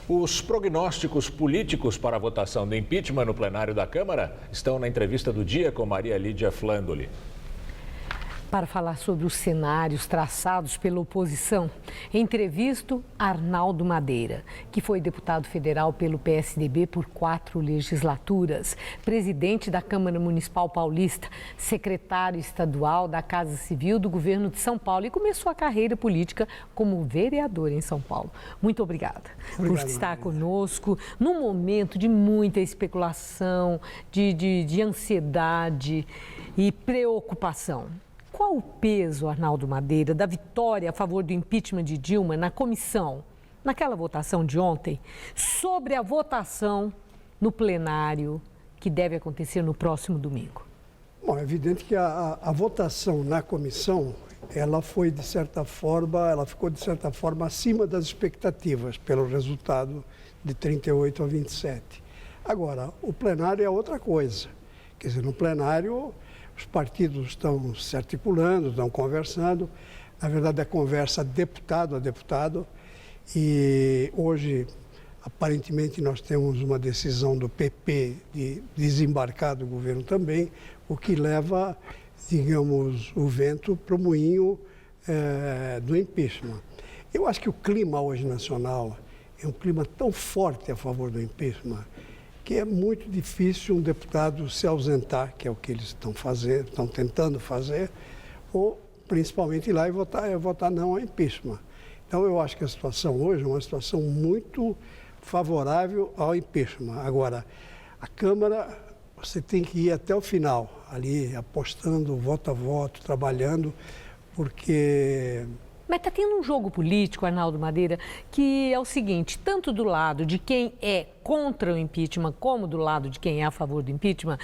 Os prognósticos políticos para a votação do impeachment no plenário da Câmara estão na entrevista do dia com Maria Lídia Flandoli. Para falar sobre os cenários traçados pela oposição, entrevisto Arnaldo Madeira, que foi deputado federal pelo PSDB por 4 legislaturas, presidente da Câmara Municipal Paulista, secretário estadual da Casa Civil do governo de São Paulo e começou a carreira política como vereador em São Paulo. Muito obrigada por estar conosco num momento de muita especulação, de ansiedade e preocupação. Qual o peso, Arnaldo Madeira, da vitória a favor do impeachment de Dilma na comissão, naquela votação de ontem, sobre a votação no plenário que deve acontecer no próximo domingo? Bom, é evidente que a votação na comissão, ela ficou de certa forma acima das expectativas pelo resultado de 38 a 27. Agora, o plenário é outra coisa. Quer dizer, no plenário os partidos estão se articulando, estão conversando. Na verdade, é conversa deputado a deputado. E hoje, aparentemente, nós temos uma decisão do PP de desembarcar do governo também, o que leva, digamos, o vento para o moinho do impeachment. Eu acho que o clima hoje nacional é um clima tão forte a favor do impeachment que é muito difícil um deputado se ausentar, que é o que eles estão tentando fazer, ou principalmente ir lá e votar não ao impeachment. Então eu acho que a situação hoje é uma situação muito favorável ao impeachment. Agora, a Câmara, você tem que ir até o final, ali apostando voto a voto, trabalhando, porque... Mas está tendo um jogo político, Arnaldo Madeira, que é o seguinte, tanto do lado de quem é contra o impeachment, como do lado de quem é a favor do impeachment,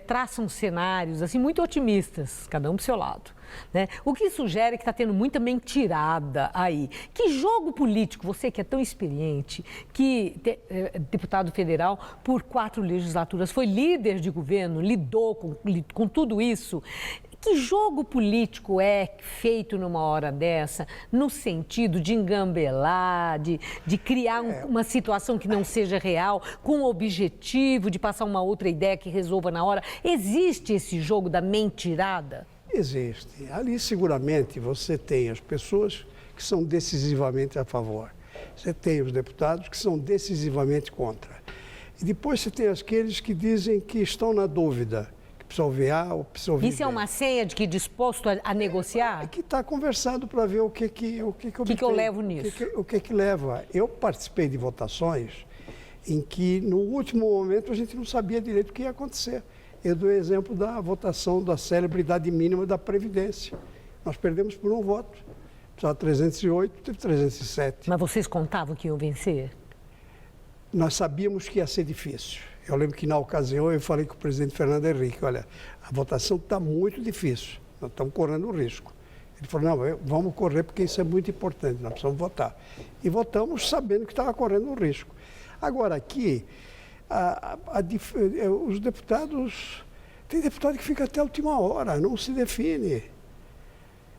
traçam cenários assim, muito otimistas, cada um para o seu lado. Né? O que sugere que está tendo muita mentirada aí. Que jogo político, você que é tão experiente, deputado federal por 4 legislaturas, foi líder de governo, lidou com tudo isso. Que jogo político é feito numa hora dessa, no sentido de engambelar, de criar uma situação que não seja real, com o objetivo de passar uma outra ideia que resolva na hora? Existe esse jogo da mentirada? Existe. Ali, seguramente, você tem as pessoas que são decisivamente a favor. Você tem os deputados que são decisivamente contra. E depois você tem aqueles que dizem que estão na dúvida. Precisa ouvir A ou precisa ouvir B. Isso é uma senha de que disposto a negociar? É que está conversando para ver o que eu levo nisso. O que leva. Eu participei de votações em que, no último momento, a gente não sabia direito o que ia acontecer. Eu dou o exemplo da votação da célebre idade mínima da Previdência. Nós perdemos por um voto. Precisava 308, teve 307. Mas vocês contavam que iam vencer? Nós sabíamos que ia ser difícil. Eu lembro que, na ocasião, eu falei com o presidente Fernando Henrique, olha, a votação está muito difícil, nós estamos correndo risco. Ele falou, não, vamos correr porque isso é muito importante, nós precisamos votar. E votamos sabendo que estava correndo um risco. Agora, aqui, os deputados, tem deputado que fica até a última hora, não se define.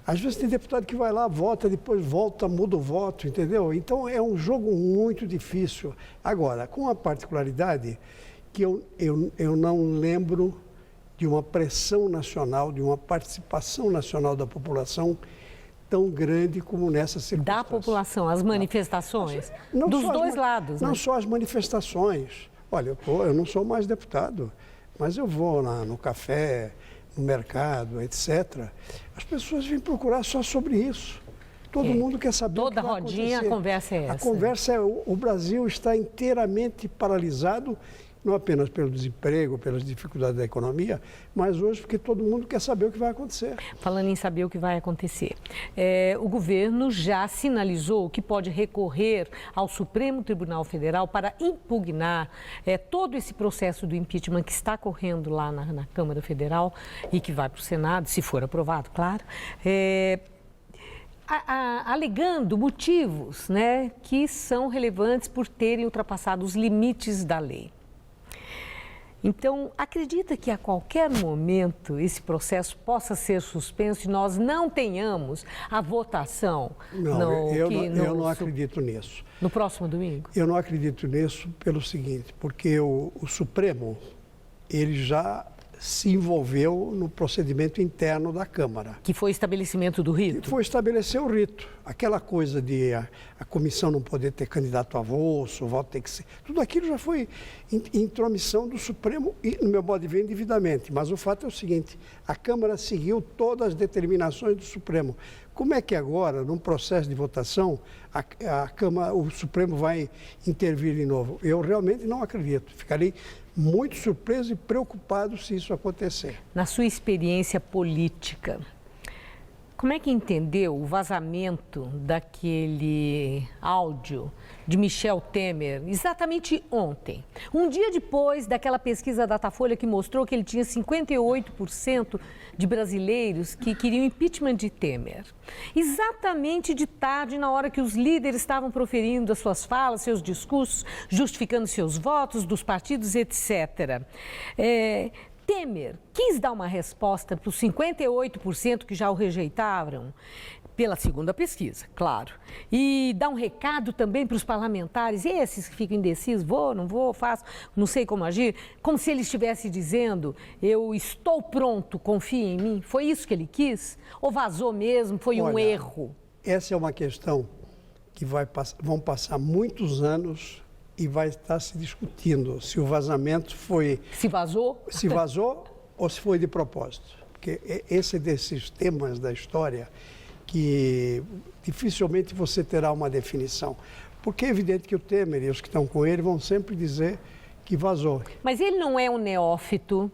Às vezes tem deputado que vai lá, vota, depois volta, muda o voto, entendeu? Então é um jogo muito difícil. Agora, com a particularidade que eu não lembro de uma pressão nacional, de uma participação nacional da população tão grande como nessa circunstância. Da população, as manifestações? Dos dois lados, Não né? só as manifestações. Olha, eu não sou mais deputado, mas eu vou no café, no mercado, etc. As pessoas vêm procurar só sobre isso. Todo mundo quer saber o que vai acontecer. Toda rodinha, a conversa é essa. A conversa é, o Brasil está inteiramente paralisado, não apenas pelo desemprego, pelas dificuldades da economia, mas hoje porque todo mundo quer saber o que vai acontecer. Falando em saber o que vai acontecer, o governo já sinalizou que pode recorrer ao Supremo Tribunal Federal para impugnar todo esse processo do impeachment que está correndo lá na Câmara Federal e que vai para o Senado, se for aprovado, claro, alegando motivos, né, que são relevantes por terem ultrapassado os limites da lei. Então, acredita que a qualquer momento esse processo possa ser suspenso e nós não tenhamos a votação? Não, eu não acredito nisso. No próximo domingo? Eu não acredito nisso pelo seguinte, porque o Supremo, ele já se envolveu no procedimento interno da Câmara. Que foi estabelecimento do rito? Foi estabelecer o rito. Aquela coisa de a comissão não poder ter candidato avulso, o voto tem que ser... Tudo aquilo já foi intromissão do Supremo e, no meu modo de ver, indevidamente. Mas o fato é o seguinte, a Câmara seguiu todas as determinações do Supremo. Como é que agora, num processo de votação, o Supremo vai intervir de novo? Eu realmente não acredito. Ficarei muito surpreso e preocupado se isso acontecer. Na sua experiência política, como é que entendeu o vazamento daquele áudio de Michel Temer exatamente ontem? Um dia depois daquela pesquisa Datafolha que mostrou que ele tinha 58% de brasileiros que queriam impeachment de Temer. Exatamente de tarde, na hora que os líderes estavam proferindo as suas falas, seus discursos, justificando seus votos dos partidos, etc. Temer quis dar uma resposta para os 58% que já o rejeitaram, pela segunda pesquisa, claro. E dar um recado também para os parlamentares, esses que ficam indecisos, vou, não vou, faço, não sei como agir, como se ele estivesse dizendo, eu estou pronto, confie em mim. Foi isso que ele quis? Ou vazou mesmo, foi um erro? Essa é uma questão que vão passar muitos anos e vai estar se discutindo se o vazamento foi... Se vazou? Se vazou ou se foi de propósito. Porque esse é desses temas da história que dificilmente você terá uma definição. Porque é evidente que o Temer e os que estão com ele vão sempre dizer que vazou. Mas ele não é um neófito,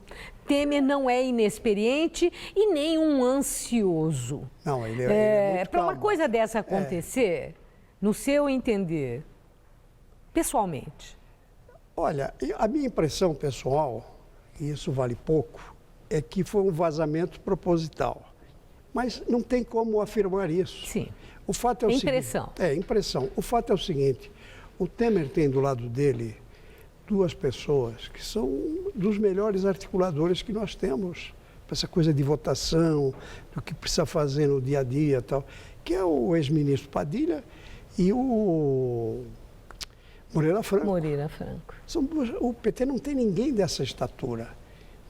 Temer não é inexperiente e nem um ansioso. Não, ele é muito para uma calmo. coisa dessa acontecer, no seu entender, pessoalmente? Olha, a minha impressão pessoal, e isso vale pouco, é que foi um vazamento proposital. Mas não tem como afirmar isso. Sim. O fato é o impressão. seguinte, impressão. O fato é o seguinte, o Temer tem do lado dele duas pessoas que são dos melhores articuladores que nós temos para essa coisa de votação, do que precisa fazer no dia a dia e tal, que é o ex-ministro Padilha e o Moreira Franco. Moreira Franco. O PT não tem ninguém dessa estatura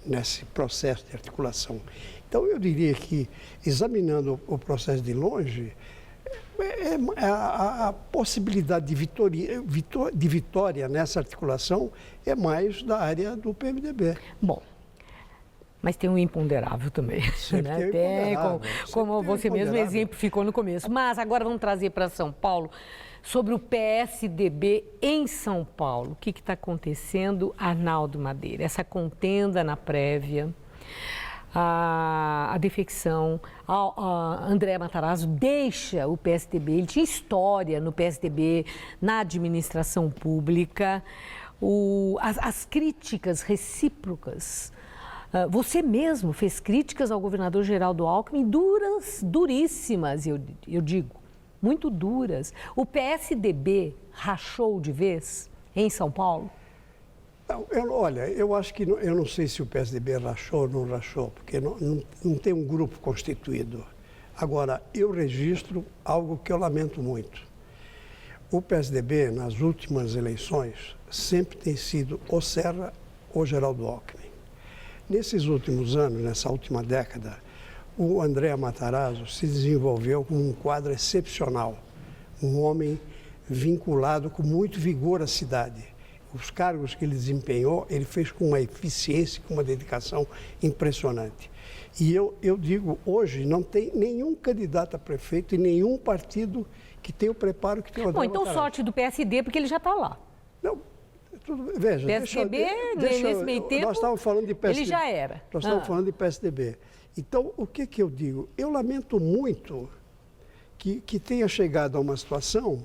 nesse processo de articulação. Então, eu diria que, examinando o processo de longe, a possibilidade de vitória nessa articulação é mais da área do PMDB. Bom, mas tem um imponderável também. Sempre né? tem como você mesmo exemplificou no começo. Mas agora vamos trazer para São Paulo sobre o PSDB em São Paulo. O que está acontecendo, Arnaldo Madeira? Essa contenda na prévia, a defecção, André Matarazzo deixa o PSDB, ele tinha história no PSDB, na administração pública, as críticas recíprocas. Você mesmo fez críticas ao governador Geraldo Alckmin, duríssimas, eu digo, muito duras. O PSDB rachou de vez em São Paulo? Olha, eu acho que, eu não sei se o PSDB rachou ou não rachou, porque não tem um grupo constituído. Agora, eu registro algo que eu lamento muito. O PSDB, nas últimas eleições, sempre tem sido ou Serra ou Geraldo Alckmin. Nesses últimos anos, nessa última década, o André Matarazzo se desenvolveu como um quadro excepcional, um homem vinculado com muito vigor à cidade. Os cargos que ele desempenhou, ele fez com uma eficiência, com uma dedicação impressionante. E eu digo, hoje não tem nenhum candidato a prefeito e nenhum partido que tenha o preparo que tem o André Matarazzo. Então sorte do PSD, porque ele já está lá. Não, veja, PSDB, nesse meio tempo, nós estávamos falando de PSDB. Ele já era. Nós estamos falando de PSDB. Então, o que eu digo? Eu lamento muito que tenha chegado a uma situação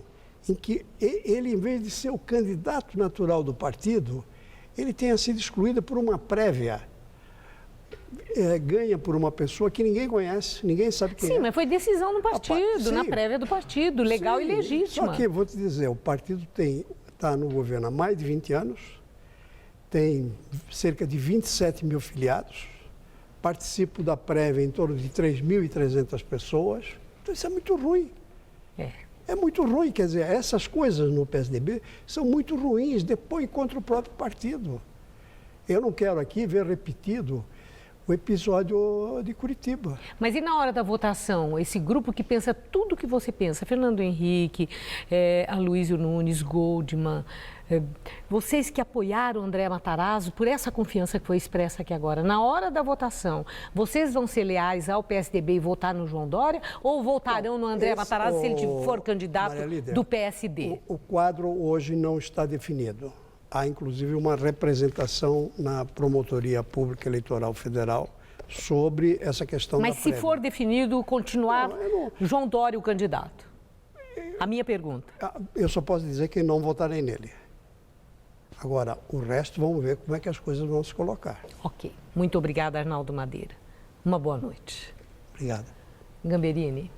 em que ele, em vez de ser o candidato natural do partido, ele tenha sido excluído por uma prévia, ganha por uma pessoa que ninguém conhece, ninguém sabe quem é. Sim, mas foi decisão no partido, na prévia do partido, legal e legítima. Só que, vou te dizer, o partido está no governo há mais de 20 anos, tem cerca de 27 mil filiados, participo da prévia em torno de 3.300 pessoas. Então isso é muito ruim. É muito ruim, quer dizer, essas coisas no PSDB são muito ruins, depõem contra o próprio partido. Eu não quero aqui ver repetido o episódio de Curitiba. Mas e na hora da votação, esse grupo que pensa tudo o que você pensa, Fernando Henrique, Aloysio Nunes, Goldman, vocês que apoiaram André Matarazzo por essa confiança que foi expressa aqui agora, na hora da votação, vocês vão ser leais ao PSDB e votar no João Dória ou votarão no André Matarazzo se ele for candidato do PSD? O quadro hoje não está definido. Há, inclusive, uma representação na Promotoria Pública Eleitoral Federal sobre essa questão da prévia. Mas se for definido, continuar João Dória o candidato? A minha pergunta. Eu só posso dizer que não votarei nele. Agora, o resto, vamos ver como é que as coisas vão se colocar. Ok. Muito obrigada, Arnaldo Madeira. Uma boa noite. Obrigado. Gamberini.